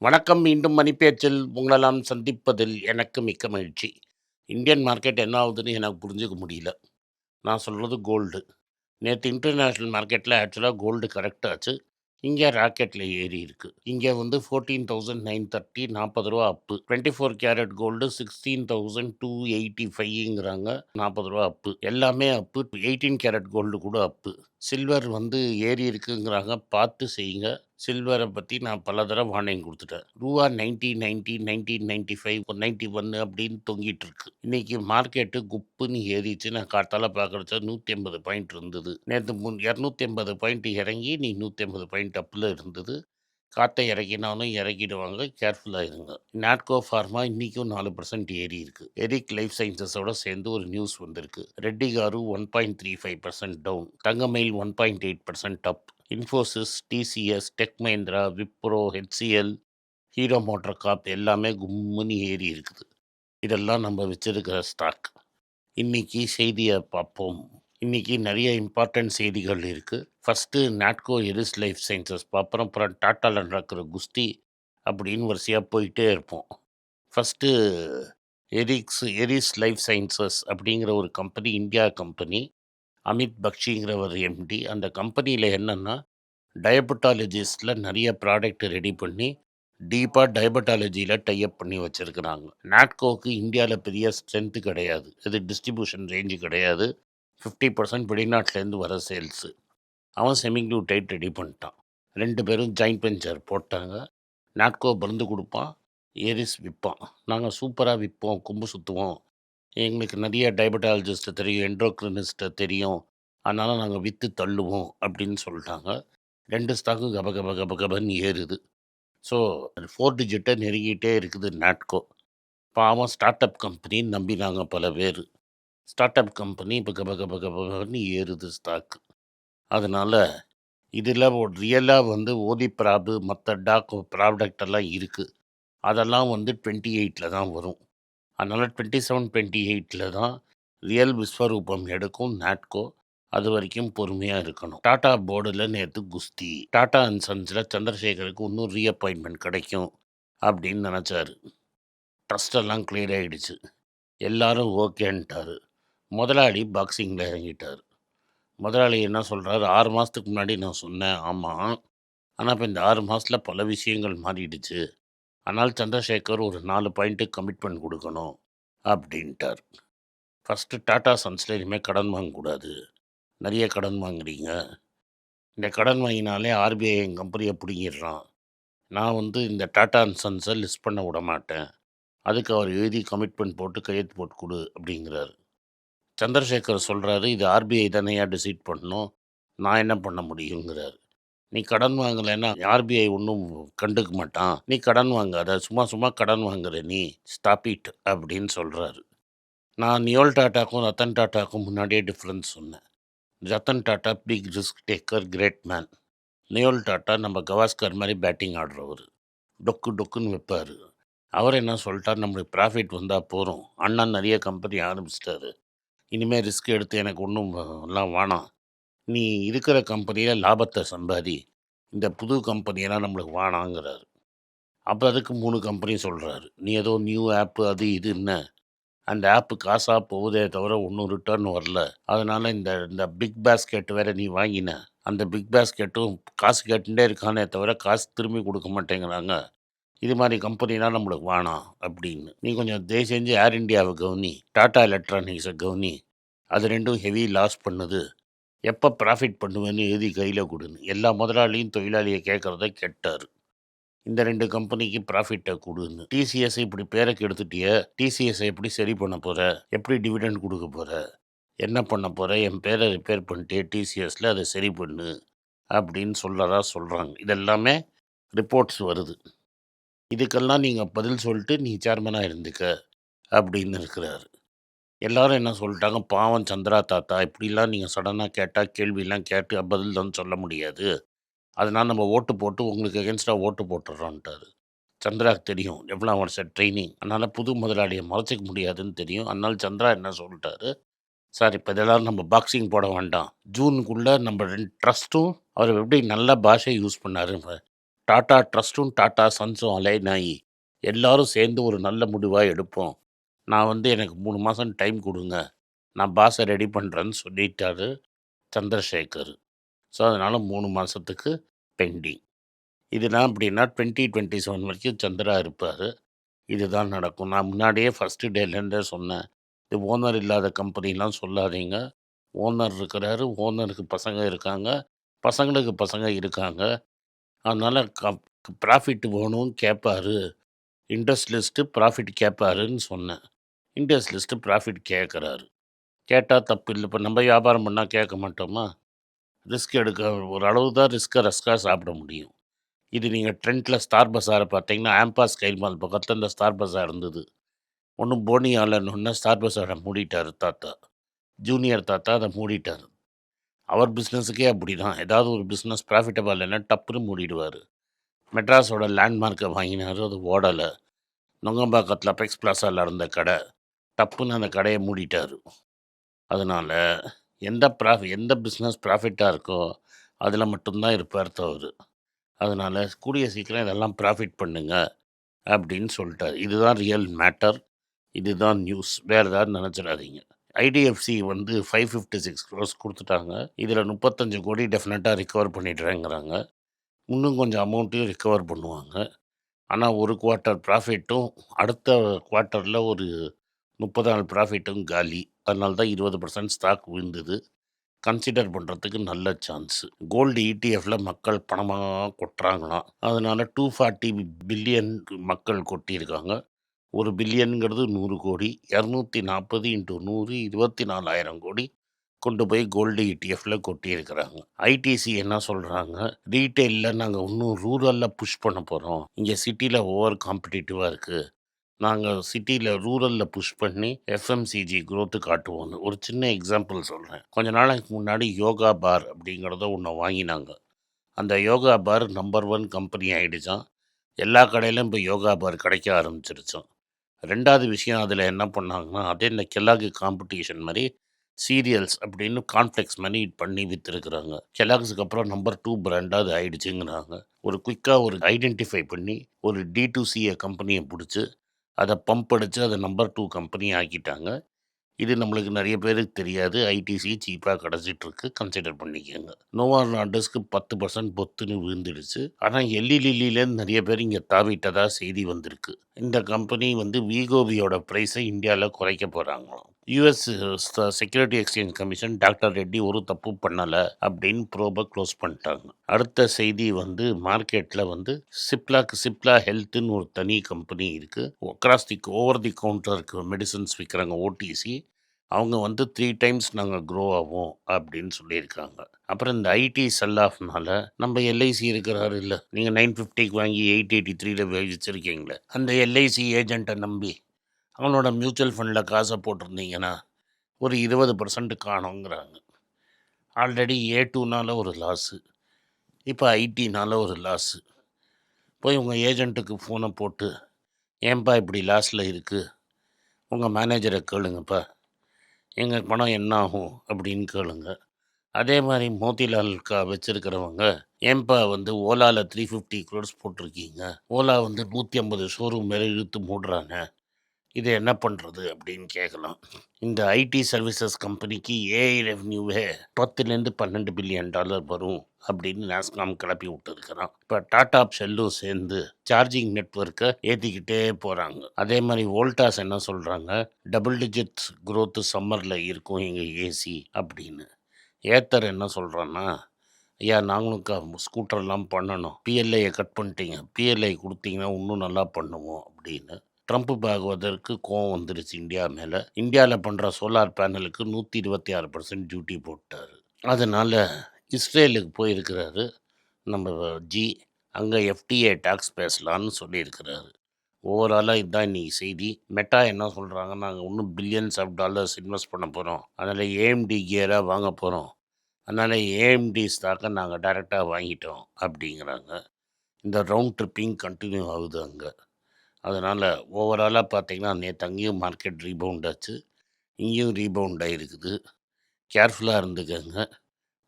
வணக்கம். மீண்டும் மணிப்பேச்சில் உங்களெல்லாம் சந்திப்பதில் எனக்கு மிக்க மகிழ்ச்சி. இந்தியன் மார்க்கெட் என்ன ஆகுதுன்னு எனக்கு புரிஞ்சுக்க முடியல. நான் சொல்றது கோல்டு. நேத்து இன்டர்நேஷனல் மார்க்கெட்ல ஆக்சுவலா கோல்டு கரெக்ட் ஆச்சு. இங்க ராக்கெட்ல ஏறி இருக்கு. இங்க வந்து 14,930 ரூ. 40 அப்பு. 24 கேரட் கோல்டு 16,285ங்கிறாங்க. ரூ. 40 அப்பு. எல்லாமே அப்பு. 18 கேரட் கோல்டு கூட அப்பு. சில்வர் வந்து ஏறி இருக்குங்கிறாங்க. பார்த்து செய்யுங்க. சில்வர பத்தி நான் பல தடவ வார்னிங் குடுத்துட்டேன். ரூவா 90, 90, 1995, 91 அப்படின்னு தொங்கிட்டு இருக்கு. இன்னைக்கு மார்க்கெட்டு குப்புன்னு ஏறிச்சு. நான் காத்தால பார்க்கறச்ச 180 பாயிண்ட் இருந்தது. நேத்து 280 பாயிண்ட் இறங்கி, இன்னைக்கு 180 பாயிண்ட் அப்ல இருந்தது. காத்த இறக்கினாலும் இறக்கிடுவாங்க. கேர்ஃபுல்லா இருங்க. நாட்கோ ஃபார்மா இன்னைக்கும் 4% ஏறி இருக்கு. எரிக் லைஃப் சயன்சஸோட சேர்ந்து ஒரு நியூஸ் வந்திருக்கு. ரெட்டி காரு 1.35% டவுன். தங்கமயில் 1.8% up. Infosys, TCS, tech Mahindra, Wipro, HCL, Hero motor corp எல்லாமே கும்முன்னு ஏறி இருக்குது. இதெல்லாம் நம்ம வச்சிருக்கிற ஸ்டாக். இன்னைக்கு செய்திய பார்ப்போம். இன்னைக்கு நிறைய இம்பார்ட்டன்ட் செய்திகள் இருக்கு. ஃபர்ஸ்ட்டு நாட்கோ எரிஸ் லைஃப் சயன்சஸ் பார்ப்போம். அப்புறம் டாட்டால நடக்கிற குஸ்தி அப்படின்னு வரிசையா போயிட்டே இருப்போம். ஃபர்ஸ்ட்டு எரிஸ் லைஃப் சயன்சஸ் அப்படிங்கிற ஒரு கம்பெனி, இந்தியா கம்பெனி. அமித் பக்ஷிங்கிறவர் எம்டி. அந்த கம்பெனியில என்னன்னா, டயபெட்டாலஜிஸ்ட்ல நிறைய ப்ராடக்ட் ரெடி பண்ணி, டீப்பா டயபெட்டாலஜில டை அப் பண்ணி வச்சிருக்கிறாங்க. நாட்கோவுக்கு இந்தியால பெரிய ஸ்ட்ரென்த் கிடையாது. இது டிஸ்ட்ரிபியூஷன் ரேஞ்சு கிடையாது. 50% வெளிநாட்டிலேருந்து வர சேல்ஸு. அவன் செமிக்ளூடைட் ரெடி பண்ணிட்டான். 2 பேரும் ஜாயிண்ட் வெஞ்சர் போட்டாங்க. நாட்கோ மருந்து குடுப்பான், ஏரிஸ் விப்பான். நாங்க சூப்பரா விப்போம், கொம்பு சுத்துவோம். எங்களுக்கு நிறைய டயபெட்டாலஜிஸ்ட்ட தெரியும், எண்டோக்ரினிஸ்ட்ட தெரியும். அதனால நாங்க வித்து தள்ளுவோம் அப்படின்னு சொல்ட்டாங்க. 2 ஸ்டாக்கும் கப கப கப கபன்னு ஏறுது. ஸோ 4 டிஜிட்ட நெருங்கிட்டே இருக்குது நாட்கோ. பாவம் ஸ்டார்ட் அப் கம்பெனின்னு நம்பினாங்க பல பேரு. ஸ்டார்ட் அப் கம்பெனி இப்ப கப கப கபன்னு ஏறுது ஸ்டாக். அதனால இதில ஒரு ரியலா வந்து ஓதிப்ராபு மத்த ப்ராடக்ட் எல்லாம் இருக்கு. அதெல்லாம் வந்து 28ல தான் வரும். அதனால 27, 28ல தான் ரியல் விஸ்வரூபம் எடுக்கும் நாட்கோ. அதுவரைக்கும் பொறுமையா இருக்கணும். டாடா போர்டுல நேத்து குஸ்தி. டாடா அண்ட் சன்ஸ்ல சந்திரசேகருக்கு இன்னும் ரீஅப்பாயின்ட்மென்ட் கிடைக்கும் அப்படின்னு நெனச்சாரு. ட்ரஸ்ட் எல்லாம் கிளியர் ஆயிடுச்சு. எல்லாரும் ஓகேன்ட்டாரு. முதலாளி பாக்ஸிங்ல இறங்கிட்டாரு. முதலாளி என்ன சொல்றாரு, 6 மாசத்துக்கு முன்னாடி நான் சொன்னேன். ஆமா. ஆனா இப்ப இந்த 6 மாசத்துல பல விஷயங்கள் மாறிடுச்சு. அதனால சந்திரசேகர் ஒரு 4 பாயிண்ட்டுக்கு கமிட்மெண்ட் குடுக்கணும் அப்படின்ட்டார். ஃபர்ஸ்ட்டு டாடா சன்ஸ்ல இனிமே கடன் வாங்கக்கூடாது. நெறைய கடன் வாங்குறீங்க. இந்த கடன் வாங்கினாலே ஆர்பிஐ என் கம்பெனிய புடுங்கிடுறான். நான் வந்து இந்த டாடா அண்ட் சன்ஸ லிஸ்ட் பண்ண விடமாட்டேன். அதுக்கு அவர் எழுதி கமிட்மெண்ட் போட்டு கையெழுத்து போட்டு குடு அப்படிங்கிறாரு. சந்திரசேகர் சொல்றாரு, இது ஆர்பிஐ தானேய்யா டிசைட் பண்ணணும். நான் என்ன பண்ண முடியுங்கிறாரு. நீ கடன் வாங்கலைன்னா ஆர்பிஐ ஒண்ணும் கண்டுக்க மாட்டான். நீ கடன் வாங்காத. சும்மா சும்மா கடன் வாங்குற நீ. ஸ்டாப் இட் அப்படின்னு சொல்றாரு. நான் நியோல் டாட்டாக்கும், ரத்தன் டாட்டாக்கும் முன்னாடியே டிஃபரன்ஸ் சொன்னேன். Ratan Tata big risk taker, great man. Noel Tata நம்ம கவாஸ்கர் மாரி பேட்டிங் ஆடுறவரு. டொக்கு டொக்குன்னு வைப்பாரு. அவர் என்ன சொல்லிட்டார், நம்மளுக்கு ப்ராஃபிட் வந்தா போதும். அண்ணன் நெறைய கம்பெனி ஆரம்பிச்சுட்டாரு. இனிமே ரிஸ்க் எடுத்து எனக்கு ஒண்ணும் எல்லாம் வேணாம். நீ இருக்கிற கம்பெனியில லாபத்த சம்பாதி. இந்த புது கம்பெனியெல்லாம் நம்மளுக்கு வேணாங்கிறாரு. அப்ப அதுக்கு 3 கம்பெனி சொல்றாரு. நீ ஏதோ நியூ ஆப் அது இதுன்னு. அந்த ஆப் காசா போகுதே தவிர ஒண்ணும் ரிட்டர்ன் வரல. அதனால இந்த இந்த பிக் பாஸ்கெட் வேற நீ வாங்கின. அந்த பிக் பாஸ்கெட்டும் காசு கேட்டுட்டே இருக்கானே தவிர காசு திரும்பி குடுக்க மாட்டேங்கிறாங்க. இது மாரி கம்பெனிலாம் நம்மளுக்கு வேணாம் அப்படின்னு. நீ கொஞ்சம் தயவு செஞ்சு ஏர் இண்டியாவ கவனி. டாடா எலக்ட்ரானிக்ஸ கவனி. அது 2ம் ஹெவி லாஸ் பண்ணுது. எப்ப ப்ராஃபிட் பண்ணுவேன்னு எழுதி கையில குடுன்னு. எல்லா முதலாளியும் தொழிலாளிய கேட்கறத கேட்டாரு. இந்த 2 கம்பெனிக்கு ப்ராஃபிட்ட குடுன்னு. டிசிஎஸ் இப்படி பேர கெடுத்துட்டியே. டிசிஎஸ் எப்படி சரி பண்ண போற? எப்படி டிவிடெண்ட் குடுக்க போற? என்ன பண்ண போற? என் பேர ரிப்பேர் பண்ணிட்டியே டிசிஎஸ்ல அத சரி பண்ணு. அப்படின்னு சொல்றதா சொல்றாங்க. இதெல்லாமே ரிப்போர்ட்ஸ் வருது. இதுக்கெல்லாம் நீங்க பதில் சொல்லிட்டு நீ சேர்மனா இருந்துக்க அப்படின்னு இருக்கிறாரு. எல்லாரும் என்ன சொல்ட்டாங்க, பாவம் சந்திரா தாத்தா இப்படிலாம் நீங்க சடனா கேட்டா கேள்விலாம் கேட்டு பதில் தான் சொல்ல முடியாது. அதனால நம்ம ஓட்டு போட்டு உங்களுக்கு எகென்ஸ்டா ஓட்டு போட்டுடுறோன்ட்டாரு. சந்திராக்கு தெரியும் எவ்வளோ வருஷ ட்ரெய்னிங். அதனால புது முதலாளிய மறைச்சிக்க முடியாதுன்னு தெரியும். அதனால சந்திரா என்ன சொல்ட்டாரு, சார் இப்ப இதெல்லாம் நம்ம பாக்ஸிங் போட வேண்டாம். ஜூனுக்குள்ள நம்ம 2 ட்ரஸ்ட்டும் அவர் எப்படி நல்ல பாஷை யூஸ் பண்ணாரு. டாடா ட்ரஸ்ட்டும், டாடா சன்ஸும் அலைன் ஆயி, எல்லாரும் சேர்ந்து ஒரு நல்ல முடிவா எடுப்போம். நான் வந்து எனக்கு 3 மாசம் டைம் குடுங்க. நான் பாஸ ரெடி பண்றேன்னு சொல்லிட்டாரு சந்திரசேகர். ஸோ, அதனால 3 மாசத்துக்கு பெண்டிங். இதுதான் எப்படின்னா 2027 வரைக்கும் சந்திரா இருப்பாரு. இதுதான் நடக்கும். நான் முன்னாடியே ஃபர்ஸ்ட்டு டேலேருந்தே சொன்னேன். இது ஓனர் இல்லாத கம்பெனிலாம் சொல்லாதீங்க. ஓனர் இருக்கிறாரு. ஓனருக்கு பசங்க இருக்காங்க. பசங்களுக்கு பசங்க இருக்காங்க. அதனால ப்ராஃபிட் வேணும்னு கேட்பாரு. இண்டஸ்ட்ரியலிஸ்ட்டு ப்ராஃபிட் கேட்பாருன்னு சொன்னேன். இண்டஸ்ட்ரியலிஸ்ட்டு ப்ராஃபிட் கேட்குறாரு. கேட்டா தப்பு இல்ல. இப்ப நம்ம வியாபாரம் பண்ணா கேட்க மாட்டோமா? ரிஸ்க் எடுக்க ஒரு அளவு தான் ரஸ்க்கா சாப்பிட முடியும். இது நீங்க ட்ரெண்ட்ல ஸ்டார் பஸார பார்த்தீங்கன்னா, ஆம்பாஸ் ஸ்கைல் மால் பக்கத்துல இந்த ஸ்டார் பஸார் இருந்தது. ஒண்ணும் போனி ஆகலன்னோன ஸ்டார் பஸார மூடிட்டாரு தாத்தா. ஜூனியர் தாத்தா அத மூடிட்டாரு. அவர் பிசினஸுக்கே அப்படிதான். ஏதாவது ஒரு பிசினஸ் ப்ராஃபிட்டபிள் இல்லன்னா டப்புன்னு மூடிடுவாரு. மெட்ராஸோட லேண்ட்மார்க்க வாங்கினாரு. அது ஓடல. நுங்கம்பாக்கத்துல அபெக்ஸ் பிளாசால இருந்த கடை. டப்புன்னு அந்த கடைய மூடிட்டாரு. அதனால எந்த பிசினஸ் ப்ராஃபிட்டா இருக்கோ, அதுல மட்டும் தான் இருப்பார் அவரு. அதனால கூடிய சீக்கிரம் இதெல்லாம் ப்ராஃபிட் பண்ணுங்க அப்படின்னு சொல்ட்டாரு. இதுதான் ரியல் மேட்டர். இதுதான் நியூஸ். வேற ஏதாவது நெனச்சிடாதீங்க. ஐடிஎஃப்சி வந்து 556 க்ரோர்ஸ் குடுத்துட்டாங்க. இதுல 35 கோடி டெஃபினட்டா ரிகவர் பண்ணிடுறேங்கிறாங்க. இன்னும் கொஞ்சம் அமௌண்ட்டையும் ரிகவர் பண்ணுவாங்க. ஆனா, ஒரு குவார்ட்டர் ப்ராஃபிட்டும், அடுத்த குவார்ட்டர்ல ஒரு 30 நாள் ப்ராஃபிட்டும் காலி. அதனால தான் 20% ஸ்டாக் விழுந்தது. கன்சிடர் பண்றதுக்கு நல்ல சான்ஸ். கோல்டு இடிஎஃப்ல மக்கள் பணமா கொட்டுறாங்களாம். அதனால 240 பில்லியன் மக்கள் கொட்டியிருக்காங்க. 1 பில்லியன்ங்கிறது 100 கோடி. 240 இன்டூ 100 24,000 கோடி கொண்டு போய் கோல்டு இடிஎஃப்ல கொட்டியிருக்கிறாங்க. ஐடிசி என்ன சொல்றாங்க? ரீட்டெயில்ல நாங்க இன்னும் ரூரல்ல புஷ் பண்ண போறோம். இங்க சிட்டில ஓவர் காம்படிட்டிவா இருக்கு. நாங்க சிட்டில ரூரல்ல புஷ் பண்ணி எஃப்எம்சிஜி குரோத் காட்டுவோம்னு. ஒரு சின்ன எக்ஸாம்பிள் சொல்றேன். கொஞ்ச நாளைக்கு முன்னாடி யோகா பார் அப்படிங்கிறத ஒண்ண வாங்கினாங்க. அந்த யோகா பார் நம்பர் 1 கம்பெனி ஆயிடுச்சாம். எல்லா கடையிலும் இப்ப யோகா பார் கிடைக்க ஆரம்பிச்சிருச்சாம். 2வது விஷயம் அதில என்ன பண்ணாங்கன்னா, அதே இந்த கெல்லாக் காம்படிஷன் மாரி சீரியல்ஸ் அப்படின்னு கார்ன்ஃப்ளெக்ஸ் மாரி பண்ணி வித்துருக்குறாங்க. கெல்லாக்ஸுக்கு அப்புறம் நம்பர் 2 பிராண்டா அது ஆயிடுச்சுங்கிறாங்க. ஒரு குயிக்கா ஒரு ஐடென்டிஃபை பண்ணி ஒரு டி2சிஏ கம்பெனிய புடிச்சு அத பம்ப் அடிச்சு அத நம்பர் 2 கம்பெனி ஆக்கிட்டாங்க. இது நம்மளுக்கு நெறைய பேருக்கு தெரியாது. ஐடிசி சீப்பா கிடைச்சிட்டுருக்கு. கன்சிடர் பண்ணிக்கங்க. நோவா நார்டிஸ்க்கு 10% பொத்துன்னு விழுந்துடுச்சு. ஆனா எல்லி லில்லிலேருந்து நெறைய பேர் இங்க தாவிட்டதா செய்தி வந்திருக்கு. இந்த கம்பெனி வந்து வீகோவியோட பிரைஸ இந்தியால குறைக்க போறாங்களாம். US securities exchange commission doctor Reddy ஒரு தப்பும் பண்ணல அப்படின்னு ப்ரோப க்ளோஸ் பண்ணிட்டாங்க. அடுத்த செய்தி வந்து மார்க்கெட்ல வந்து சிப்லா ஹெல்த்ன்னு ஒரு தனி கம்பெனி இருக்கு. அக்ராஸ் தி ஓவர் தி கவுண்டருக்கு மெடிசின்ஸ் விக்கிறாங்க ஓடிசி. அவங்க வந்து 3 டைம்ஸ் நாங்க க்ரோ ஆவோம் அப்படின்னு சொல்லியிருக்காங்க. அப்புறம் இந்த ஐடி செல் ஆஃப்னால நம்ம எல்ஐசி இருக்கிறாரு இல்ல. நீங்க 950க்கு வாங்கி 883ல வச்சிருக்கீங்களே. அந்த எல்ஐசி ஏஜென்ட்ட நம்பி அவங்களோட மியூச்சுவல் ஃபண்ட்ல காச போட்டிருந்தீங்கன்னா, ஒரு 20% காணோங்கிறாங்க. ஆல்ரெடி ஏ2னால ஒரு லாஸு. இப்ப ஐடினால ஒரு லாஸு. போய் உங்க ஏஜென்ட்டுக்கு ஃபோன போட்டு, "ஏன்பா இப்படி லாஸ்ல இருக்கு? உங்க மேனேஜர கேளுங்கப்பா. எங்க பணம் என்ன ஆகும்?" அப்படின்னு கேளுங்க. அதே மாரி மோதிலால் வச்சிருக்கிறவங்க, "ஏன்பா வந்து ஓலால 350 க்ரோர்ஸ் போட்டிருக்கீங்க. ஓலா வந்து 150 ஷோரூம் வேற இழுத்து மூடுறாங்க. இத என்ன பண்றது?" அப்படின்னு கேட்கலாம். இந்த ஐடி சர்வீசஸ் கம்பெனிக்கு ஏஐ ரெவென்யூவே 10லேருந்து $12 பில்லியன் வரும் அப்படின்னு நாஸ்காம் கிளப்பி விட்டுருக்கிறான். இப்ப டாடா ஷெல்லும் சேர்ந்து சார்ஜிங் நெட்வொர்க்க ஏத்திக்கிட்டே போறாங்க. அதே மாரி வோல்டாஸ் என்ன சொல்றாங்க? டபுள் டிஜிட் குரோத் சம்மர்ல இருக்கும் எங்க ஏசி அப்படின்னு. ஏத்தர் என்ன சொல்றான்னா, "ஐயா நாங்களும் ஸ்கூட்டர்லாம் பண்ணணும். பிஎல்ஐய கட் பண்ணிட்டீங்க. பிஎல்ஐ குடுத்தீங்கன்னா இன்னும் நல்லா பண்ணுவோம்" அப்படின்னு. ட்ரம்ப் பாகவதற்கு கோவம் வந்துருச்சு இந்தியா மேல. இந்தியால பண்ற சோலார் பேனலுக்கு 126% டியூட்டி போட்டாரு. அதனால இஸ்ரேலுக்கு போயிருக்கிறாரு நம்ம ஜி. அங்க எஃப்டிஏ டாக்ஸ் பேசலான்னு சொல்லியிருக்கிறாரு. ஓவராலா இதான் இன்னைக்கு செய்தி. மெட்டா என்ன சொல்றாங்க, நாங்க இன்னும் பில்லியன்ஸ் ஆஃப் டாலர்ஸ் இன்வெஸ்ட் பண்ண போறோம். அதனால ஏஎம்டி கியரா வாங்க போறோம். அதனால ஏஎம்டி ஸ்டாக்க நாங்க டைரக்ட்டா வாங்கிட்டோம் அப்படிங்கிறாங்க. இந்த ரவுண்ட் ட்ரிப்பிங் கன்டின்யூ ஆகுது அங்க. அதனால ஓவராலா பார்த்தீங்கன்னா, நேத்து அங்கேயும் மார்க்கெட் ரீபவுண்ட் ஆச்சு. இங்கேயும் ரீபவுண்ட் ஆயிருக்குது. கேர்ஃபுல்லா இருந்துக்கங்க.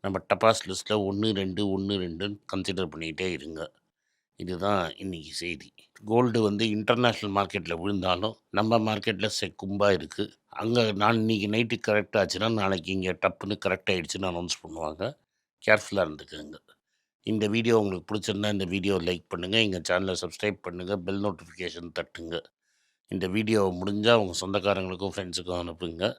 நம்ம டபாஸ் லிஸ்ட்ல 1, 2, 1, 2ன்னு கன்சிடர் பண்ணிக்கிட்டே இருங்க. இதுதான் இன்னைக்கு செய்தி. கோல்டு வந்து இன்டர்நேஷ்னல் மார்க்கெட்டில் விழுந்தாலும் நம்ம மார்க்கெட்டில் செக்கும்பாக இருக்குது. அங்கே நான் இன்னைக்கு நைட்டு கரெக்ட் ஆச்சுன்னா நாளைக்கு இங்கே டப்புன்னு கரெக்ட் ஆகிடுச்சுன்னு அனௌன்ஸ் பண்ணுவாங்க. கேர்ஃபுல்லாக இருந்துக்கோங்க. இந்த வீடியோ உங்களுக்கு பிடிச்சிருந்தா இந்த வீடியோ லைக் பண்ணுங்கள், எங்கள் சேனலை சப்ஸ்கிரைப் பண்ணுங்கள், பெல் நோட்டிஃபிகேஷன் தட்டுங்க. இந்த வீடியோவை முடிஞ்சால் உங்கள் சொந்தக்காரங்களுக்கும் ஃப்ரெண்ட்ஸுக்கும் அனுப்புங்க,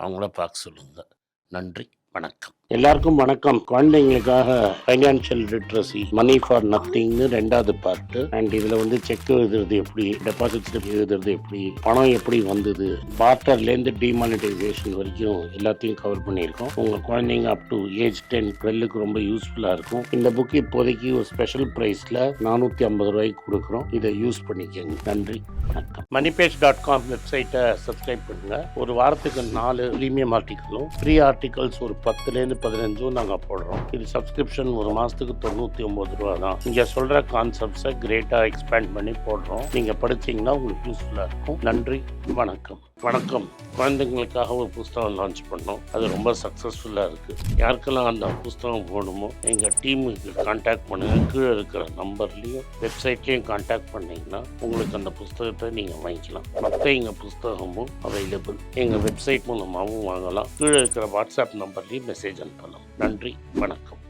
அவங்கள பார்க்க சொல்லுங்கள். நன்றி, வணக்கம். எல்லாருக்கும் வணக்கம். குழந்தைங்களுக்காக ஃபைனான்ஷியல் லிட்ரஸி மணி ஃபார் நத்திங்னு 2வது பார்ட்டு. அண்ட் இதில் வந்து செக் எழுதுறது எப்படி, டெபாசிட் ஸ்லிப் எழுதுறது எப்படி, பணம் எப்படி வந்தது, பார்ட்டர்லேருந்து டிமானிட்டைசேஷன் வரைக்கும் எல்லாத்தையும் கவர் பண்ணியிருக்கோம். உங்கள் குழந்தைங்க அப் டு ஏஜ் 10-12க்கு ரொம்ப யூஸ்ஃபுல்லாக இருக்கும். இந்த புக் இப்போதைக்கு ஒரு ஸ்பெஷல் ப்ரைஸில் 450 ரூபாய்க்கு கொடுக்குறோம். இதை யூஸ் பண்ணிக்கோங்க. நன்றி, வணக்கம். moneypage.com வெப்சைட்டை சப்ஸ்கிரைப் பண்ணுங்கள். ஒரு வாரத்துக்கு 4 ப்ரீமியம் ஆர்டிக்கலும் ஃப்ரீ ஆர்டிகல்ஸ் ஒரு 10லேருந்து 15 நாங்கள் போடுறோம். இது சப்ஸ்கிரிப்ஷன் ஒரு மாதத்துக்கு 99 ரூபா தான். இங்கே சொல்கிற கான்செப்ட்ஸை கிரேட்டாக எக்ஸ்பேண்ட் பண்ணி போடுறோம். நீங்கள் படித்தீங்கன்னா உங்களுக்கு யூஸ்ஃபுல்லாக இருக்கும். நன்றி, வணக்கம். வணக்கம். குழந்தைங்களுக்காக ஒரு புஸ்தகம் லான்ச் பண்ணோம். அது ரொம்ப சக்ஸஸ்ஃபுல்லாக இருக்குது. யாருக்கெல்லாம் அந்த புஸ்தகம் போகணுமோ எங்கள் டீமுக்கு கான்டாக்ட் பண்ணுங்கள். கீழே இருக்கிற நம்பர்லேயும் வெப்சைட்லேயும் கான்டாக்ட் பண்ணிங்கன்னா உங்களுக்கு அந்த புஸ்தகத்தை நீங்கள் வாங்கிக்கலாம். மற்ற எங்கள் புஸ்தகமும் அவைலபிள். எங்கள் வெப்சைட் மூலமாகவும் வாங்கலாம். கீழே இருக்கிற வாட்ஸ்அப் நம்பர்லேயும் மெசேஜ் அனுப்பலாம். நன்றி, வணக்கம்.